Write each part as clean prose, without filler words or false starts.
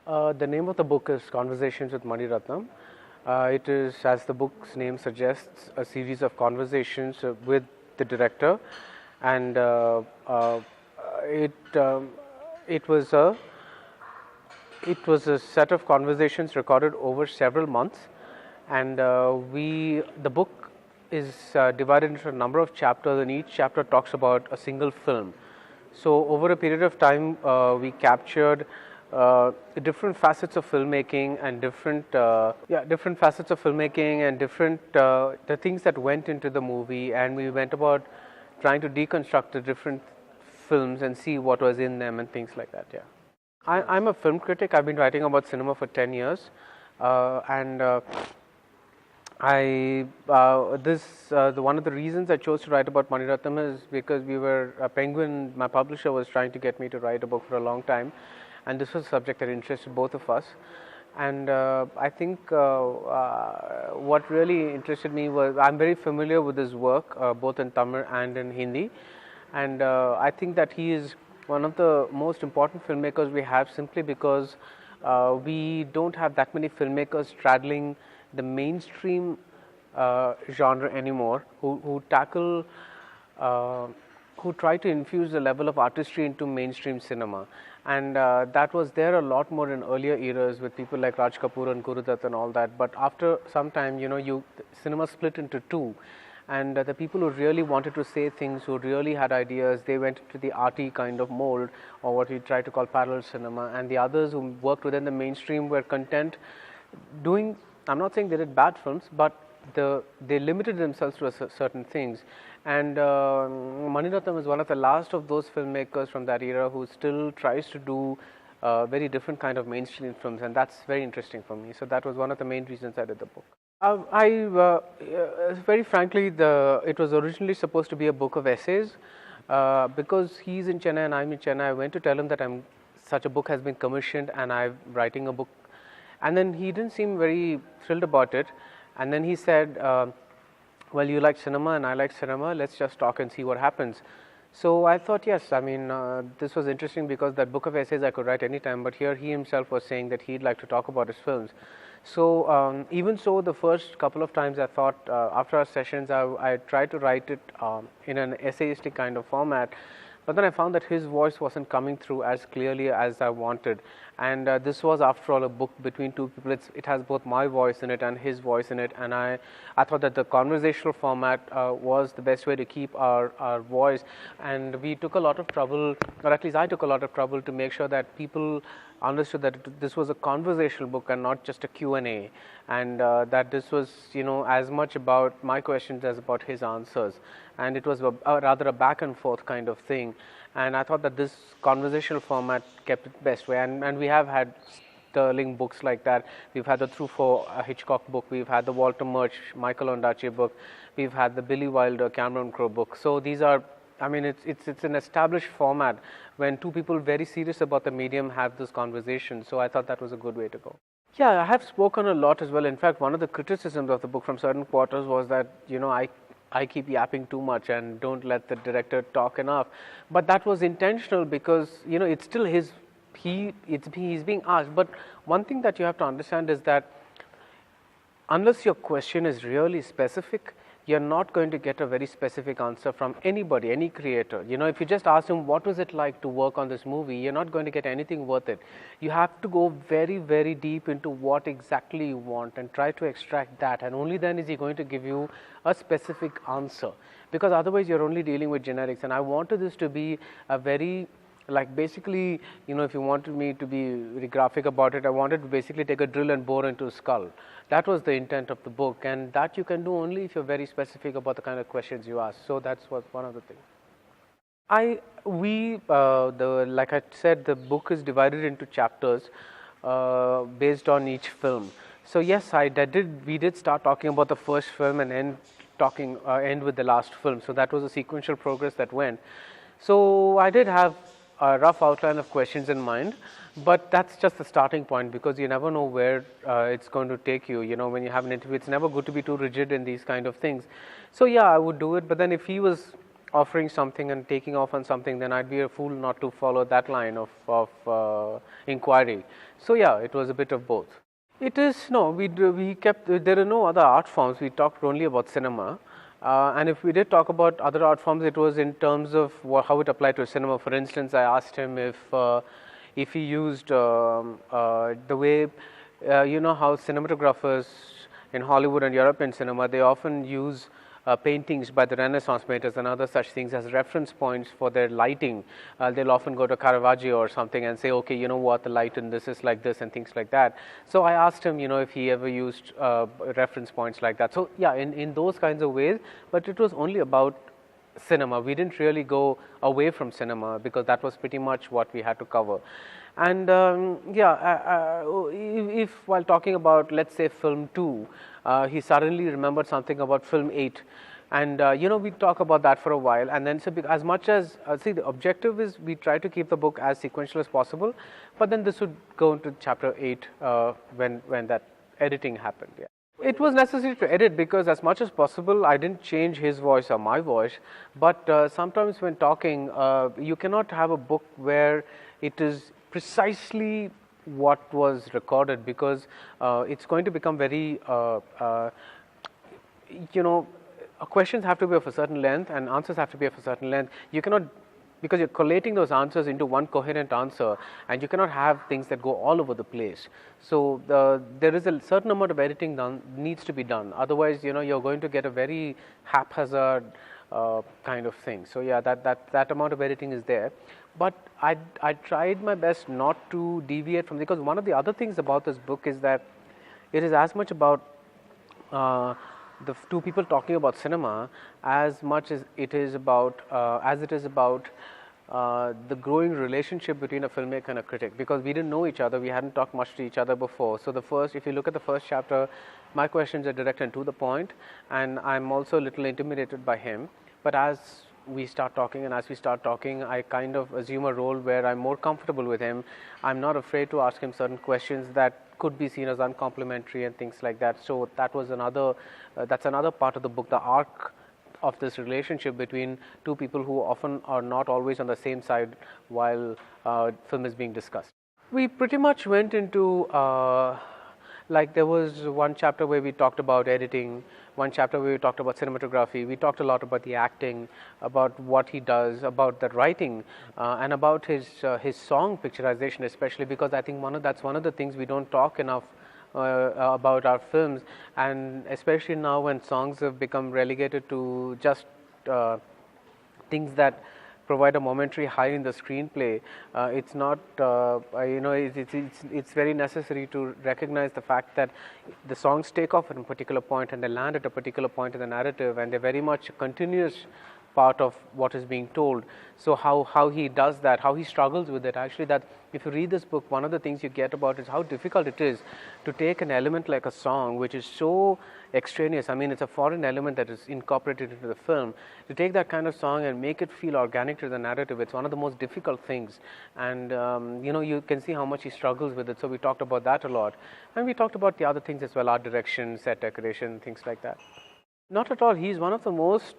The name of the book is Conversations with Mani Ratnam. It is, as the book's name suggests, a series of conversations with the director, and it it was a set of conversations recorded over several months, and the book is divided into a number of chapters, and each chapter talks about a single film. So over a period of time, we captured different facets of filmmaking and different facets of filmmaking and different the things that went into the movie, and we went about trying to deconstruct the different films and see what was in them and things like that. Yeah, I'm a film critic. I've been writing about cinema for 10 years, and one of the reasons I chose to write about Mani Ratnam is because Penguin, my publisher, was trying to get me to write a book for a long time, and this was a subject that interested both of us. And I think what really interested me was, I'm very familiar with his work, both in Tamil and in Hindi, and I think that he is one of the most important filmmakers we have, simply because we don't have that many filmmakers straddling the mainstream genre anymore, who try to infuse the level of artistry into mainstream cinema. And that was there a lot more in earlier eras with people like Raj Kapoor and Guru Dutt and all that. But after some time, cinema split into two, and the people who really wanted to say things, who really had ideas, they went into the arty kind of mold, or what we try to call parallel cinema. And the others who worked within the mainstream were content doing, I'm not saying they did bad films, but they limited themselves to certain things. And Mani Ratnam is one of the last of those filmmakers from that era who still tries to do very different kind of mainstream films, and that's very interesting for me. So that was one of the main reasons I did the book. Very frankly, it was originally supposed to be a book of essays. Because he's in Chennai and I'm in Chennai, I went to tell him that such a book has been commissioned and I'm writing a book. And then he didn't seem very thrilled about it. And then he said, well, you like cinema and I like cinema, let's just talk and see what happens. So I thought, yes, I mean, this was interesting because that book of essays I could write anytime, but here he himself was saying that he'd like to talk about his films. So even so, the first couple of times I thought, after our sessions, I tried to write it in an essayistic kind of format, but then I found that his voice wasn't coming through as clearly as I wanted. And this was, after all, a book between two people. It has both my voice in it and his voice in it, and I thought that the conversational format was the best way to keep our voice. And we took a lot of trouble, or at least I took a lot of trouble, to make sure that people understood that this was a conversational book and not just a Q&A, and that this was, as much about my questions as about his answers, and it was rather a back and forth kind of thing. And I thought that this conversational format kept it best way, and we have had sterling books like that. We've had the Truffaut Hitchcock book, we've had the Walter Murch, Michael Ondaatje book, we've had the Billy Wilder, Cameron Crowe book. So these are, I mean, it's an established format when two people very serious about the medium have this conversation. So I thought that was a good way to go. Yeah, I have spoken a lot as well. In fact, one of the criticisms of the book from certain quarters was that, I keep yapping too much and don't let the director talk enough. But that was intentional because, it's still he's being asked. But one thing that you have to understand is that unless your question is really specific, you're not going to get a very specific answer from anybody, any creator. If you just ask him, what was it like to work on this movie, you're not going to get anything worth it. You have to go very, very deep into what exactly you want and try to extract that, and only then is he going to give you a specific answer, because otherwise you're only dealing with generics. And I wanted this to be a very, basically, if you wanted me to be very graphic about it, I wanted to basically take a drill and bore into a skull. That was the intent of the book, and that you can do only if you're very specific about the kind of questions you ask. So that's one of the things. Like I said, the book is divided into chapters based on each film. So yes, we did start talking about the first film and end with the last film. So that was a sequential progress that went. So I did have a rough outline of questions in mind, but that's just the starting point, because you never know where it's going to take you. When you have an interview, it's never good to be too rigid in these kind of things. So yeah, I would do it, but then if he was offering something and taking off on something, then I'd be a fool not to follow that line of inquiry. So yeah, it was a bit of both. It is, no, we kept, there are no other art forms. We talked only about cinema. And if we did talk about other art forms, it was in terms of how it applied to cinema. For instance, I asked him if he used the way, you know how cinematographers in Hollywood and European cinema, they often use paintings by the Renaissance painters and other such things as reference points for their lighting. They'll often go to Caravaggio or something and say, okay, you know what, the light in this is like this and things like that. So I asked him, you know, if he ever used reference points like that. So yeah, in those kinds of ways, but it was only about cinema. We didn't really go away from cinema because that was pretty much what we had to cover. And if while talking about, let's say, film 2, he suddenly remembered something about film 8. And you know, we talk about that for a while, and then so as much as see, the objective is we try to keep the book as sequential as possible, but then this would go into chapter 8 when that editing happened. Yeah. It was necessary to edit because as much as possible I didn't change his voice or my voice, but sometimes when talking, you cannot have a book where it is precisely what was recorded, because it's going to become very you know, questions have to be of a certain length and answers have to be of a certain length. You cannot, because you're collating those answers into one coherent answer, and you cannot have things that go all over the place. So there is a certain amount of editing needs to be done. Otherwise, you know, you're going to get a very haphazard kind of thing. So yeah, that amount of editing is there. But I tried my best not to deviate from, because one of the other things about this book is that it is as much about the two people talking about cinema as much as it is about the growing relationship between a filmmaker and a critic, because we didn't know each other, we hadn't talked much to each other before. So if you look at the first chapter, my questions are direct and to the point, and I'm also a little intimidated by him. But as we start talking, I kind of assume a role where I'm more comfortable with him. I'm not afraid to ask him certain questions that could be seen as uncomplimentary and things like that. So that was that's another part of the book, the arc of this relationship between two people who often are not always on the same side while film is being discussed. We pretty much went into like there was one chapter where we talked about editing, one chapter where we talked about cinematography, we talked a lot about the acting, about what he does, about the writing, and about his song picturization, especially because I think that's one of the things we don't talk enough about our films, and especially now when songs have become relegated to just things that provide a momentary high in the screenplay. It's not, you know, it's very necessary to recognize the fact that the songs take off at a particular point and they land at a particular point in the narrative, and they're very much a continuous part of what is being told. So how he does that, how he struggles with it. Actually, that if you read this book, one of the things you get about is how difficult it is to take an element like a song, which is so extraneous. I mean, it's a foreign element that is incorporated into the film. To take that kind of song and make it feel organic to the narrative, it's one of the most difficult things. And you know, you can see how much he struggles with it. So we talked about that a lot, and we talked about the other things as well: art direction, set decoration, things like that. Not at all. He's one of the most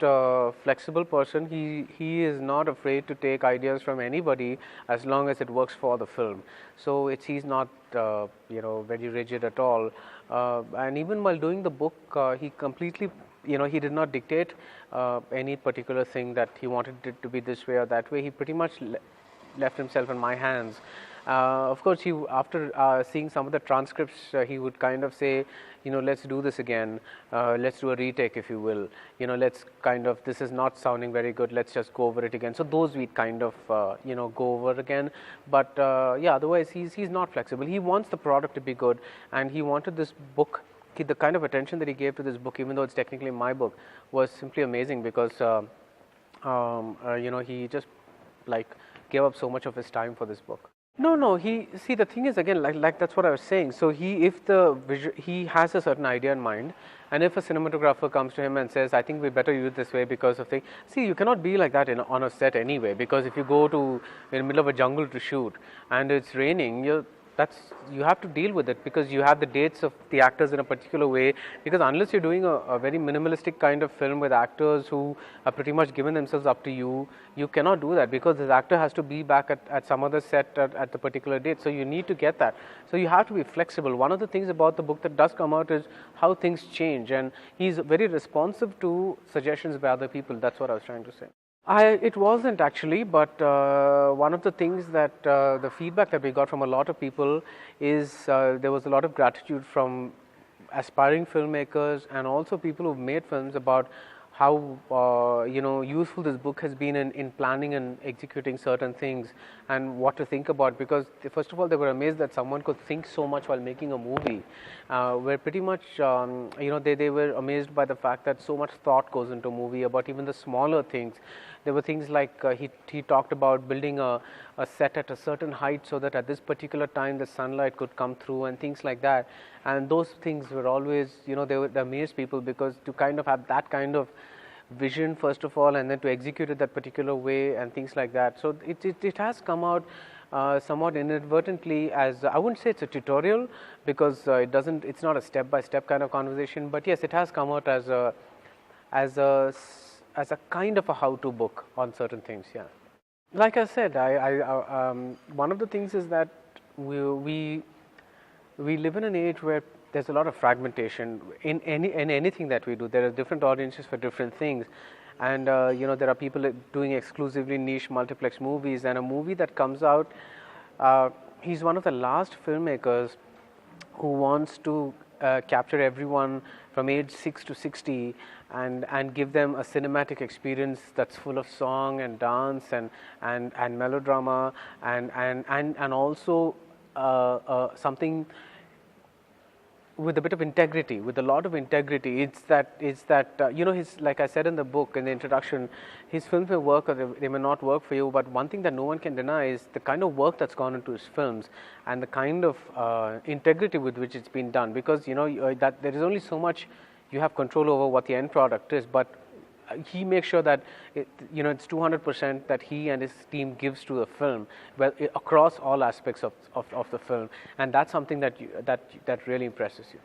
flexible person. He is not afraid to take ideas from anybody as long as it works for the film. So he's not you know, very rigid at all. And even while doing the book, he completely, you know, he did not dictate any particular thing that he wanted it to be this way or that way. He pretty much left himself in my hands. Of course, after seeing some of the transcripts, he would kind of say, you know, let's do this again, let's do a retake, if you will. You know, let's kind of, this is not sounding very good, let's just go over it again. So those we kind of, you know, go over again. But yeah, otherwise he's not flexible. He wants the product to be good, and he wanted this book, the kind of attention that he gave to this book, even though it's technically my book, was simply amazing, because you know, he just like gave up so much of his time for this book. No. See, the thing is, again, like that's what I was saying. So he has a certain idea in mind, and if a cinematographer comes to him and says, "I think we better use this way because of things," see, you cannot be like that on a set anyway. Because if you go to in the middle of a jungle to shoot and it's raining, that's you have to deal with it, because you have the dates of the actors in a particular way, because unless you're doing a very minimalistic kind of film with actors who are pretty much given themselves up to you, you cannot do that, because this actor has to be back at some other set at the particular date. So you need to get that. So you have to be flexible. One of the things about the book that does come out is how things change, and he's very responsive to suggestions by other people. That's what I was trying to say. It wasn't actually, but one of the things that the feedback that we got from a lot of people is there was a lot of gratitude from aspiring filmmakers and also people who've made films about how useful this book has been in planning and executing certain things and what to think about, because first of all they were amazed that someone could think so much while making a movie. Where pretty much they were amazed by the fact that so much thought goes into a movie about even the smaller things. There were things like he talked about building a set at a certain height so that at this particular time the sunlight could come through and things like that. And those things were always, they amazed people, because to kind of have that kind of vision first of all, and then to execute it that particular way and things like that. So it has come out somewhat inadvertently as, I wouldn't say it's a tutorial, because it's not a step-by-step kind of conversation, but yes, it has come out as a kind of a how-to book on certain things. Yeah, like I said, one of the things is that we live in an age where there's a lot of fragmentation in anything that we do. There are different audiences for different things, and there are people doing exclusively niche multiplex movies, and a movie that comes out, he's one of the last filmmakers who wants to capture everyone from age 6 to 60 and give them a cinematic experience that's full of song and dance and melodrama and also something with a bit of integrity, with a lot of integrity. It's that his, like I said in the book, in the introduction, his films may work or they may not work for you, but one thing that no one can deny is the kind of work that's gone into his films and the kind of integrity with which it's been done, because that there is only so much you have control over what the end product is, but he makes sure that it's 200% that he and his team gives to the film, well, across all aspects of the film, and that's something that really impresses you.